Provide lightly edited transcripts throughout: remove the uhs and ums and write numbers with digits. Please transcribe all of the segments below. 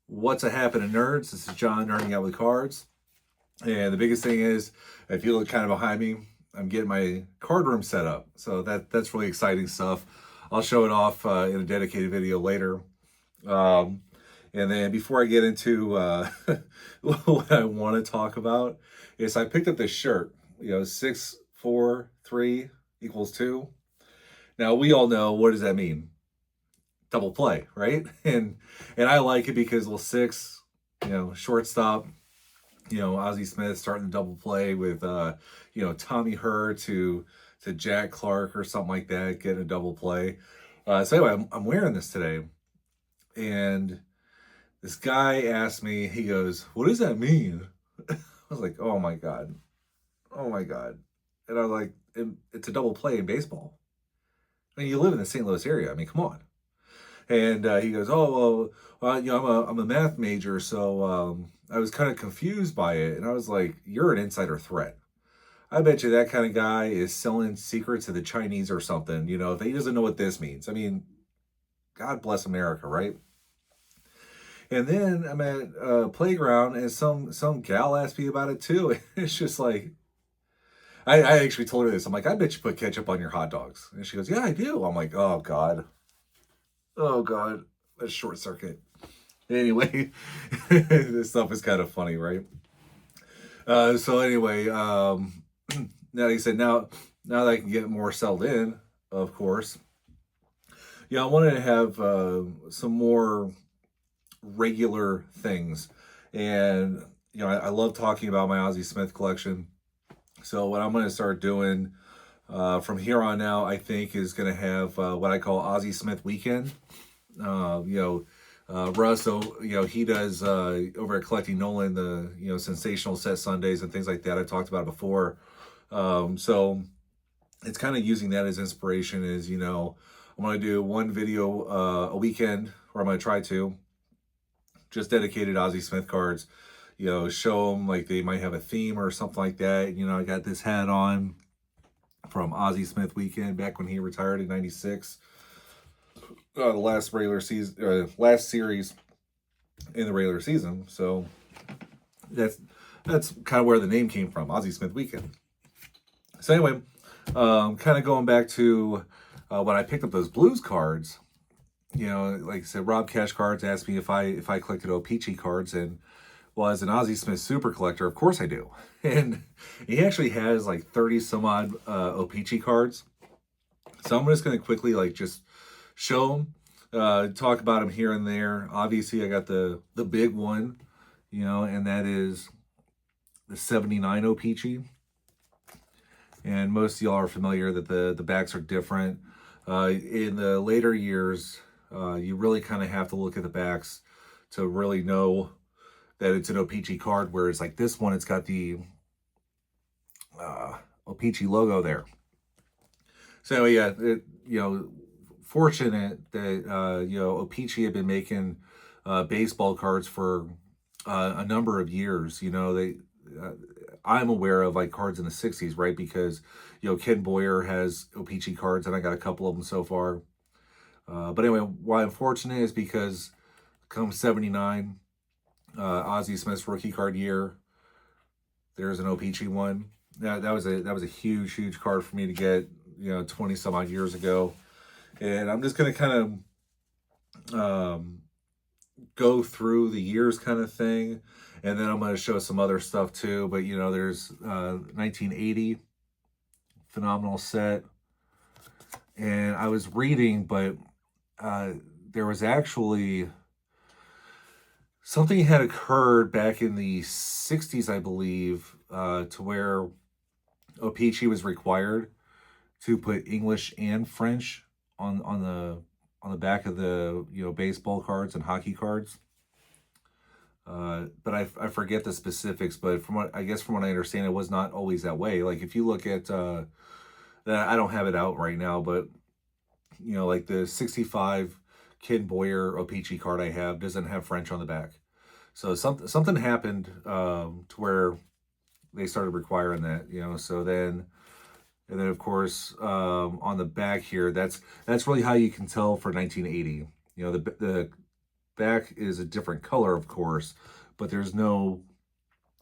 What's a happening, nerds? This is John, nerding out with cards. And the biggest thing is, if you look kind of behind me, I'm getting my card room set up. So that's really exciting stuff. I'll show it off in a dedicated video later. Um, and then before I get into what I want to talk about, is I picked up this shirt. 6, 4, 3 equals 2. Now we all know, what does that mean? Double play, right? And I like it because, well, 6, shortstop, Ozzie Smith starting the double play with Tommy Hurt to Jack Clark or something like that, getting a double play. So anyway, I'm wearing this today, and this guy asked me, he goes, "What does that mean?" I was like, "Oh my god, oh my god," and I was like, "It's a double play in baseball. I mean, you live in the St. Louis area. I mean, come on." And he goes, "Oh well, I'm a math major, so I was kind of confused by it." And I was like, "You're an insider threat. I bet you that kind of guy is selling secrets to the Chinese or something. If he doesn't know what this means. I mean, God bless America, right?" And then I'm at a playground, and some gal asked me about it too. It's just like, I actually told her this. I'm like, "I bet you put ketchup on your hot dogs." And she goes, "Yeah, I do." I'm like, "Oh God, oh God, that's short circuit." Anyway, this stuff is kind of funny, right? So anyway, now he said, now that I can get more settled in, of course, I wanted to have some more regular things, and I love talking about my Ozzie Smith collection. So what I'm going to start doing from here on out, I think, is going to have what I call Ozzie Smith Weekend. Russ, so he does over at Collecting Nolan the sensational set Sundays and things like that. I've talked about it before. So it's kind of using that as inspiration. I'm going to do one video a weekend, or I'm going to try to, just dedicated Ozzie Smith cards. Show them like they might have a theme or something like that. I got this hat on from Ozzie Smith Weekend back when he retired in '96. The last regular season, last series in the regular season. So that's kind of where the name came from, Ozzie Smith Weekend. So anyway, kind of going back to when I picked up those blues cards. Like I said, Rob Cash Cards asked me if I collected O-Pee-Chee cards, and well, as an Ozzie Smith super collector, of course I do. And he actually has like 30 some odd O-Pee-Chee cards. So I'm just going to quickly just show them, talk about them here and there. Obviously, I got the big one, and that is the 79 O-Pee-Chee. And most of y'all are familiar that the backs are different. In the later years, you really kind of have to look at the backs to really know that it's an O-Pee-Chee card, whereas like this one, it's got the O-Pee-Chee logo there. So yeah, fortunate that O-Pee-Chee had been making baseball cards for a number of years. I'm aware of like cards in the '60s, right? Because Ken Boyer has O-Pee-Chee cards, and I got a couple of them so far. But anyway, why I'm fortunate is because come '79, Ozzie Smith's rookie card year, there's an O-Pee-Chee one. That was a huge card for me to get 20 some odd years ago. And I'm just gonna kind of go through the years kind of thing, and then I'm going to show some other stuff too. But there's 1980, phenomenal set. And I was reading, but there was actually something had occurred back in the '60s, I believe, to where O-Pee-Chee was required to put English and French on the back of the baseball cards and hockey cards. But I forget the specifics. But from what I understand, it was not always that way. Like if you look at I don't have it out right now, but like the '65 Ken Boyer O-Pee-Chee card I have doesn't have French on the back. So something happened to where they started requiring that. So then. And then, of course, on the back here, that's really how you can tell for 1980. The back is a different color, of course, but there's no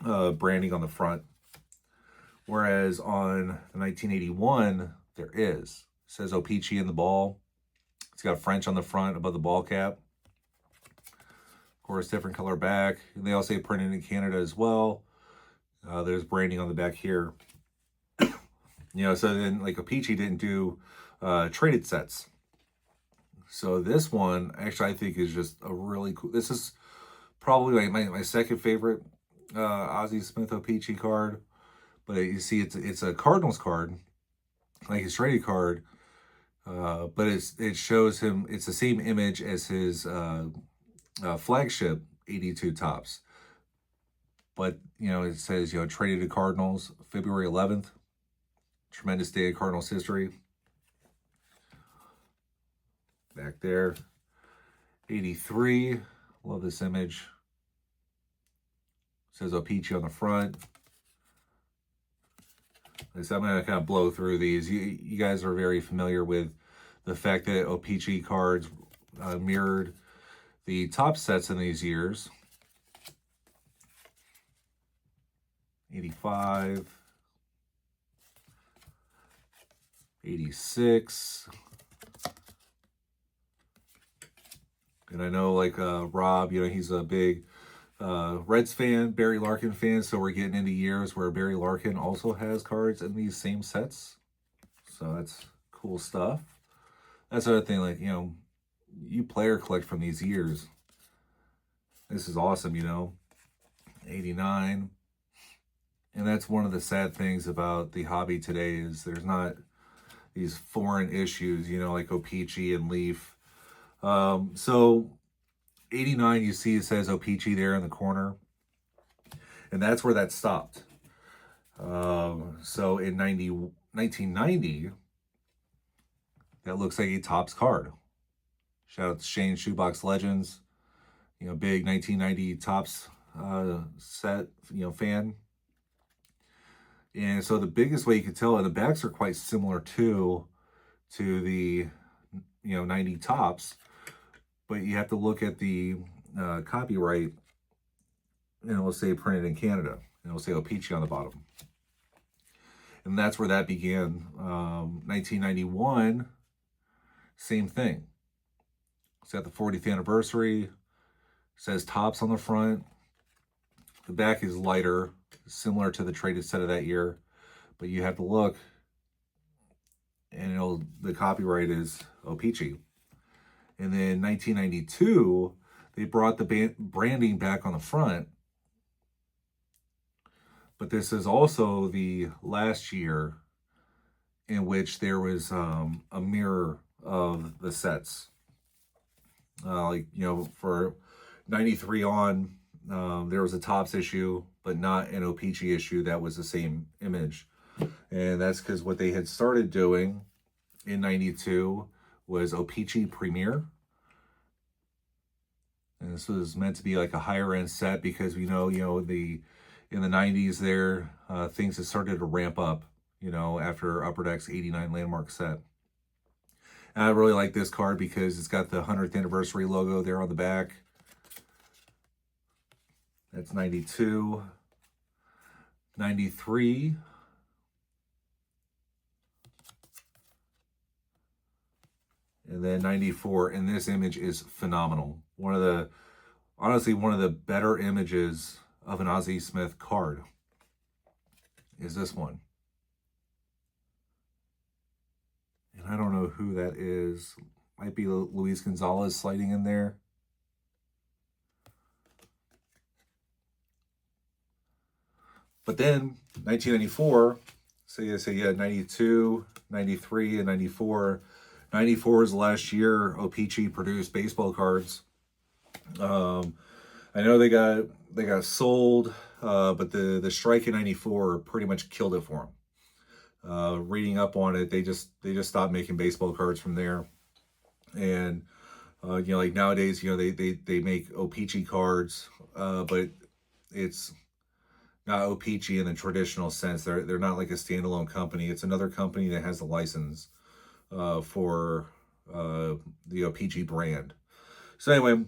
branding on the front. Whereas on the 1981, there is. It says O-Pee-Chee in the ball. It's got French on the front above the ball cap. Of course, different color back. And they also say printed in Canada as well. There's branding on the back here. So then like O-Pee-Chee didn't do traded sets. So this one, actually, I think is just a really cool. This is probably my second favorite Ozzie Smith O-Pee-Chee card. But you see, it's a Cardinals card, like his traded card. But it shows him. It's the same image as his flagship 82 tops. But it says traded to Cardinals February 11th. Tremendous day of Cardinals history. Back there, 83. Love this image. It says O-Pee-Chee on the front. So I'm going to kind of blow through these. You guys are very familiar with the fact that O-Pee-Chee cards mirrored the top sets in these years. 85. 86. And I know like Rob, he's a big Reds fan, Barry Larkin fan, so we're getting into years where Barry Larkin also has cards in these same sets. So that's cool stuff. That's the other thing, like, you player collect from these years. This is awesome, 89. And that's one of the sad things about the hobby today is there's not these foreign issues, like O-Pee-Chee and Leaf. So 89, you see it says O-Pee-Chee there in the corner. And that's where that stopped. So in 1990, that looks like a Topps card. Shout out to Shane Shoebox Legends. Big 1990 Topps set, fan. And so the biggest way you could tell, and the backs are quite similar to the 90 Topps, but you have to look at the copyright, and it'll say printed in Canada, and it'll say O-Pee-Chee on the bottom. And that's where that began. 1991, same thing. It's at the 40th anniversary. It says Topps on the front. The back is lighter, similar to the traded set of that year, but you have to look, and the copyright is O-Pee-Chee. And then 1992, they brought the branding back on the front, but this is also the last year in which there was a mirror of the sets. For 93 on, there was a Topps issue, but not an O-Pee-Chee issue that was the same image. And that's because what they had started doing in 92 was O-Pee-Chee Premier. And this was meant to be like a higher end set because we know, in the 90s there, things had started to ramp up, after Upper Deck's 89 landmark set. And I really like this card because it's got the 100th anniversary logo there on the back. That's 92. 93. And then 94. And this image is phenomenal. Honestly, one of the better images of an Ozzie Smith card is this one. And I don't know who that is. Might be Luis Gonzalez sliding in there. But then 1994, so you had 92, 93, and 94. 94 is the last year O-Pee-Chee produced baseball cards. I know they got sold, but the strike in 94 pretty much killed it for them. Reading up on it, they just stopped making baseball cards from there. And like nowadays, they make O-Pee-Chee cards, but it's not O-Pee-Chee in the traditional sense. They're not like a standalone company. It's another company that has the license for the O-Pee-Chee brand. So anyway,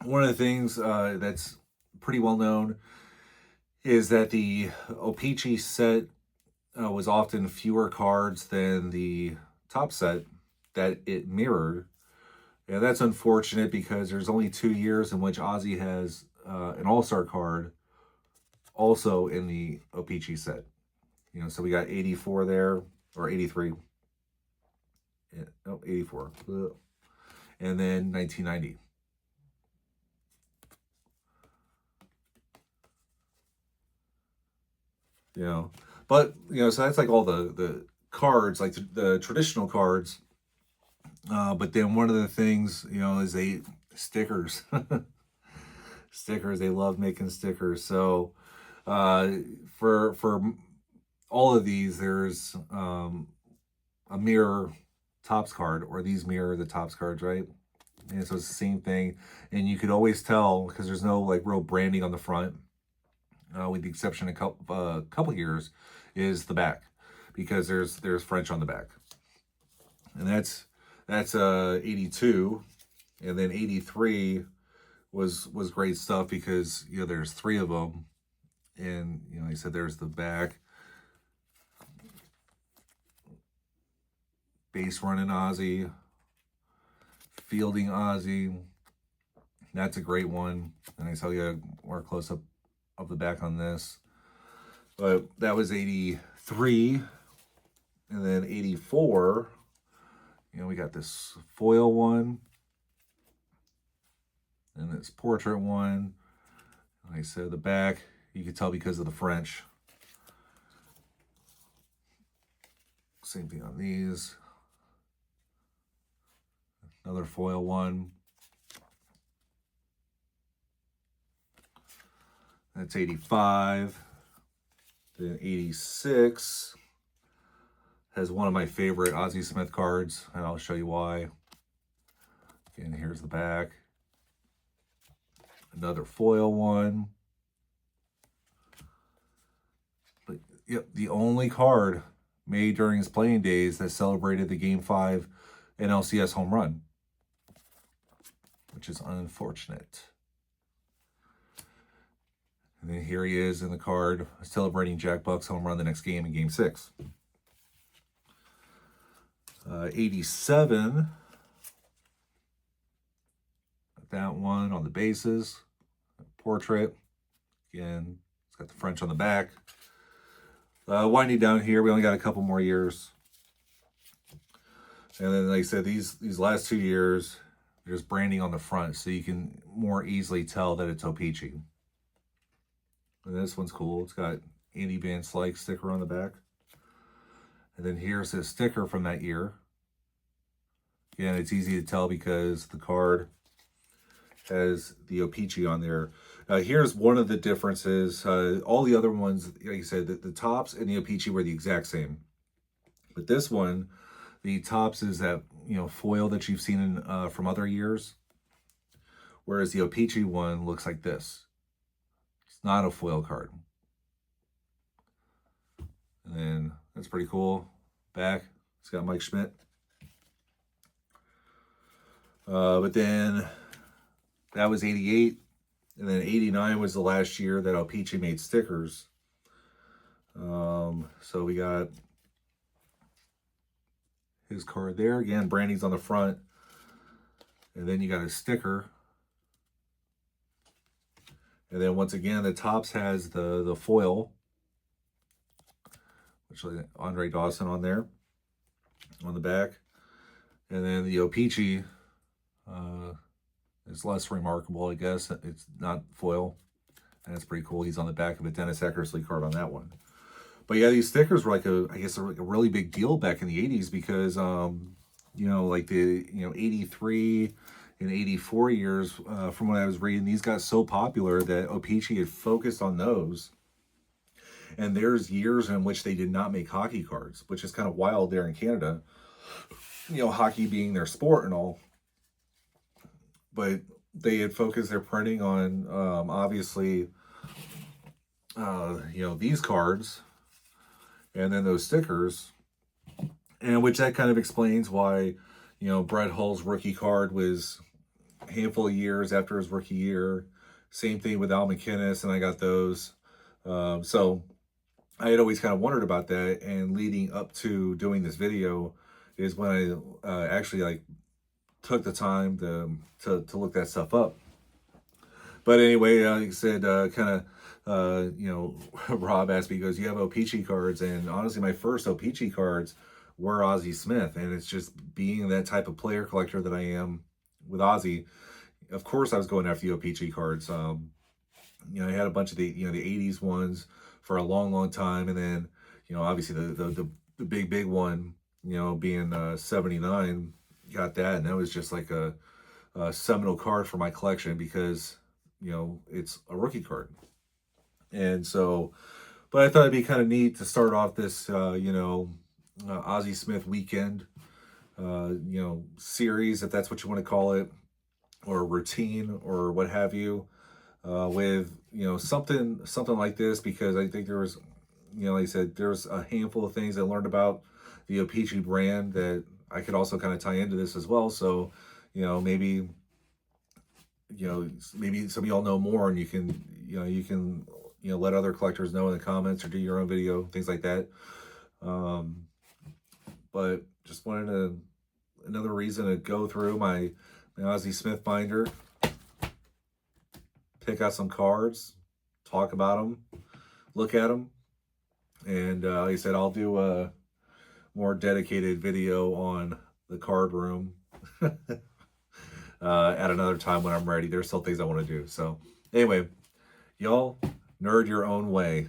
One of the things that's pretty well known is that the O-Pee-Chee set was often fewer cards than the top set that it mirrored. And that's unfortunate because there's only 2 years in which Ozzie has an all-star card also in the O-Pee-Chee set. So we got 84 there, or 83. Yeah, no, 84. Ugh. And then 1990. But so that's like all the cards, like the traditional cards. But then one of the things, is stickers. Stickers. They love making stickers. So for all of these, there's a mirror Topps card, or these mirror the Topps cards, right? And so it's the same thing, and you could always tell because there's no like real branding on the front, with the exception of a couple years, is the back, because there's French on the back, and that's 82, and then 83 was great stuff because there's 3 of them, and like I said, there's the back. Base running Ozzie, fielding Ozzie. That's a great one. And I saw you a more close up of the back on this. But that was 83. And then 84, we got this foil one. And this portrait one. Like I said, the back, you can tell because of the French. Same thing on these. Another foil one. That's 85. Then 86 has one of my favorite Ozzie Smith cards, and I'll show you why. Again, here's the back. Another foil one. But yep, the only card made during his playing days that celebrated the Game 5 NLCS home run, which is unfortunate. And then here he is in the card celebrating Jack Buck's home run the next game in Game 6. 87. That one on the bases. Portrait. Again, it's got the French on the back. Winding down here, we only got a couple more years. And then, like I said, these last 2 years, there's branding on the front, so you can more easily tell that it's O-Pee-Chee. And this one's cool. It's got Andy Van Slyke sticker on the back. And then here's a sticker from that year. Again, it's easy to tell because the card has the O-Pee-Chee on there. Here's one of the differences. All the other ones, like I said, the Topps and the O-Pee-Chee were the exact same. But this one, the Topps is that foil that you've seen in from other years, whereas the O-Pee-Chee one looks like this. It's not a foil card. And then that's pretty cool. Back, it's got Mike Schmidt. But then that was 88. And then 89 was the last year that O-Pee-Chee made stickers. So we got his card there. Again, branding's on the front. And then you got a sticker. And then once again, the Topps has the foil, which is Andre Dawson on there, on the back. And then the O-Pee-Chee is less remarkable, I guess. It's not foil. And it's pretty cool. He's on the back of a Dennis Eckersley card on that one. But yeah, these stickers were like a really big deal back in the 80s because, like the, 83 and 84 years, from what I was reading, these got so popular that O-Pee-Chee had focused on those. And there's years in which they did not make hockey cards, which is kind of wild there in Canada. Hockey being their sport and all. But they had focused their printing on, obviously, these cards. And then those stickers, and which that kind of explains why, Brett Hull's rookie card was handful of years after his rookie year. Same thing with Al McInnes, and I got those. So I had always kind of wondered about that, and leading up to doing this video is when I actually like took the time to look that stuff up. But anyway, like I said, you know, Rob asked me, he goes, "You have O-Pee-Chee cards?" And honestly, my first O-Pee-Chee cards were Ozzie Smith, and it's just being that type of player collector that I am with Ozzie. Of course, I was going after the O-Pee-Chee cards. You know, I had a bunch of the the '80s ones for a long time, and then you know, obviously the big one, you know, being '79, got that, and that was just like a seminal card for my collection because you know it's a rookie card, and so. But I thought it'd be kind of neat to start off this you know Ozzie Smith Weekend you know series, if that's what you want to call it, or routine or what have you, with you know something like this, because I think there was, you know, like I said, there's a handful of things I learned about the O-Pee-Chee brand that I could also kind of tie into this as well. So you know, maybe some of y'all know more, and you know let other collectors know in the comments or do your own video, things like that. um but just wanted another reason to go through my Ozzie Smith binder, pick out some cards, talk about them, look at them, and like I said, I'll do a more dedicated video on the card room at another time when I'm ready. There's still things I want to do. So anyway, y'all nerd your own way.